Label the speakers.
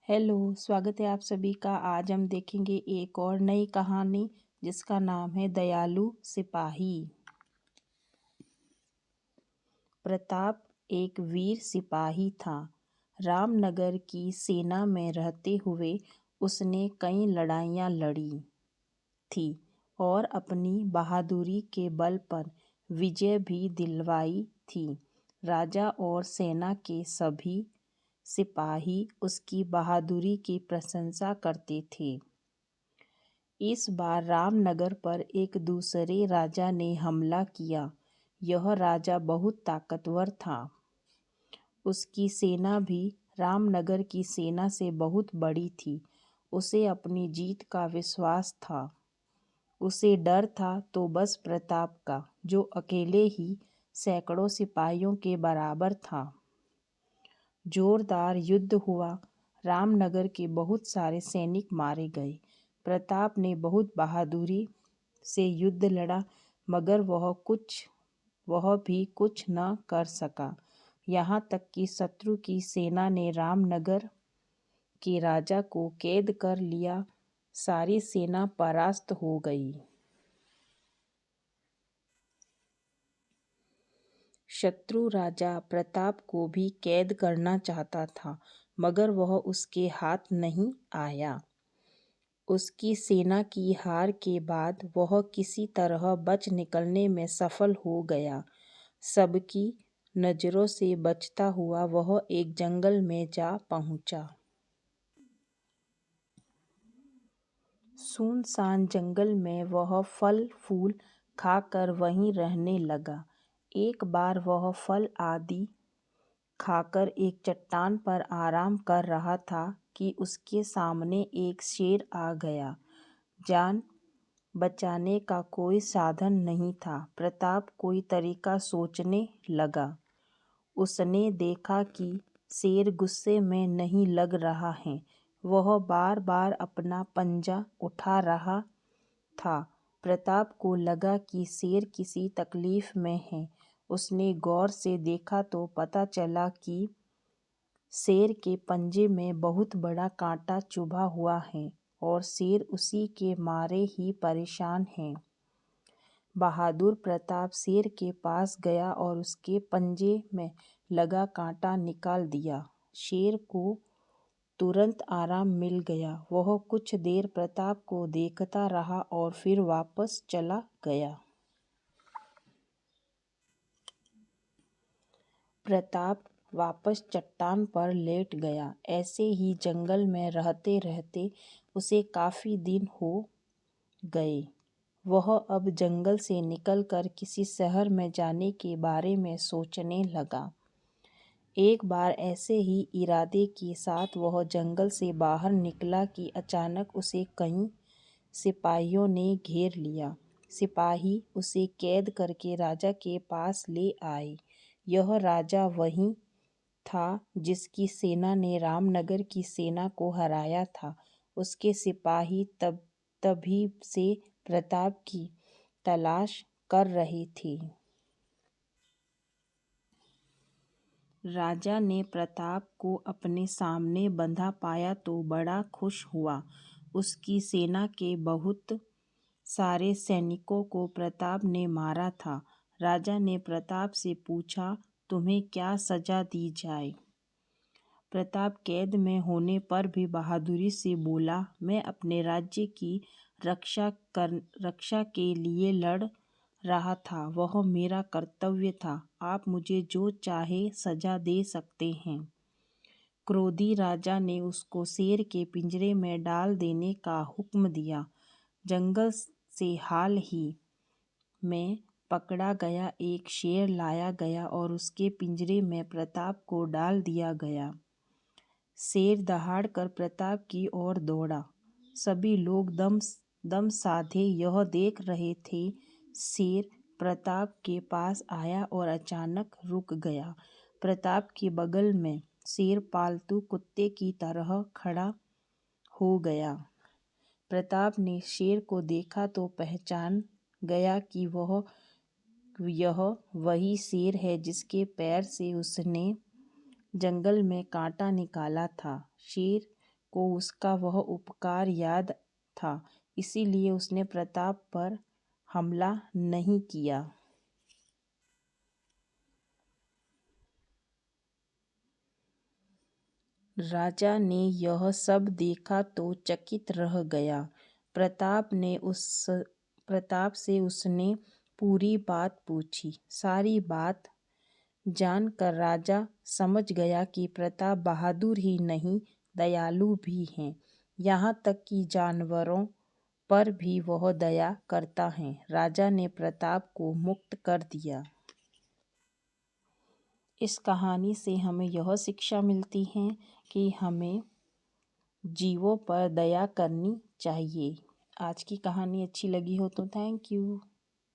Speaker 1: Hello, स्वागत है आप सभी का। आज हम देखेंगे एक और नई कहानी जिसका नाम है दयालु सिपाही। प्रताप एक वीर सिपाही था। रामनगर की सेना में रहते हुए उसने कई लड़ाइयाँ लड़ी थी और अपनी बहादुरी के बल पर विजय भी दिलवाई थी। राजा और सेना के सभी सिपाही उसकी बहादुरी की प्रशंसा करते थे। इस बार रामनगर पर एक दूसरे राजा ने हमला किया। यह राजा बहुत ताकतवर था। उसकी सेना भी रामनगर की सेना से बहुत बड़ी थी। उसे अपनी जीत का विश्वास था। उसे डर था तो बस प्रताप का, जो अकेले ही सैकड़ों सिपाहियों के बराबर था। जोरदार युद्ध हुआ। रामनगर के बहुत सारे सैनिक मारे गए। प्रताप ने बहुत बहादुरी से युद्ध लड़ा, मगर वह भी कुछ न कर सका। यहाँ तक कि शत्रु की सेना ने रामनगर के राजा को कैद कर लिया। सारी सेना परास्त हो गई। शत्रु राजा प्रताप को भी कैद करना चाहता था, मगर वह उसके हाथ नहीं आया। उसकी सेना की हार के बाद वह किसी तरह बच निकलने में सफल हो गया। सबकी नज़रों से बचता हुआ वह एक जंगल में जा पहुंचा। सुनसान जंगल में वह फल फूल खाकर वहीं रहने लगा। एक बार वह फल आदि खाकर एक चट्टान पर आराम कर रहा था कि उसके सामने एक शेर आ गया। जान बचाने का कोई साधन नहीं था। प्रताप कोई तरीका सोचने लगा। उसने देखा कि शेर गुस्से में नहीं लग रहा है। वह बार बार अपना पंजा उठा रहा था। प्रताप को लगा कि शेर किसी तकलीफ में है। उसने गौर से देखा तो पता चला कि शेर के पंजे में बहुत बड़ा कांटा चुभा हुआ है और शेर उसी के मारे ही परेशान है। बहादुर प्रताप शेर के पास गया और उसके पंजे में लगा कांटा निकाल दिया। शेर को तुरंत आराम मिल गया। वह कुछ देर प्रताप को देखता रहा और फिर वापस चला गया। प्रताप वापस चट्टान पर लेट गया। ऐसे ही जंगल में रहते रहते उसे काफ़ी दिन हो गए। वह अब जंगल से निकलकर किसी शहर में जाने के बारे में सोचने लगा। एक बार ऐसे ही इरादे के साथ वह जंगल से बाहर निकला कि अचानक उसे कई सिपाहियों ने घेर लिया। सिपाही उसे कैद करके राजा के पास ले आए। यह राजा वही था जिसकी सेना ने रामनगर की सेना को हराया था। उसके सिपाही तभी से प्रताप की तलाश कर रहे थे। राजा ने प्रताप को अपने सामने बंधा पाया तो बड़ा खुश हुआ। उसकी सेना के बहुत सारे सैनिकों को प्रताप ने मारा था। राजा ने प्रताप से पूछा, तुम्हें क्या सजा दी जाए? प्रताप कैद में होने पर भी बहादुरी से बोला, मैं अपने राज्य की रक्षा के लिए लड़ रहा था। वह मेरा कर्तव्य था। आप मुझे जो चाहे सजा दे सकते हैं। क्रोधी राजा ने उसको शेर के पिंजरे में डाल देने का हुक्म दिया। जंगल से हाल ही में पकड़ा गया एक शेर लाया गया और उसके पिंजरे में प्रताप को डाल दिया गया। शेर दहाड़कर प्रताप की ओर दौड़ा। सभी लोग दम साधे यह देख रहे थे। शेर प्रताप के पास आया और अचानक रुक गया। प्रताप के बगल में शेर पालतू कुत्ते की तरह खड़ा हो गया। प्रताप ने शेर को देखा तो पहचान गया कि यह वही शेर है जिसके पैर से उसने जंगल में कांटा निकाला था। शेर को उसका वह उपकार याद था, इसीलिए उसने प्रताप पर हमला नहीं किया। राजा ने यह सब देखा तो चकित रह गया। प्रताप से उसने पूरी बात पूछी। सारी बात जानकर राजा समझ गया कि प्रताप बहादुर ही नहीं, दयालु भी हैं। यहाँ तक कि जानवरों पर भी वह दया करता है। राजा ने प्रताप को मुक्त कर दिया। इस कहानी से हमें यह शिक्षा मिलती है कि हमें जीवों पर दया करनी चाहिए। आज की कहानी अच्छी लगी हो तो थैंक यू।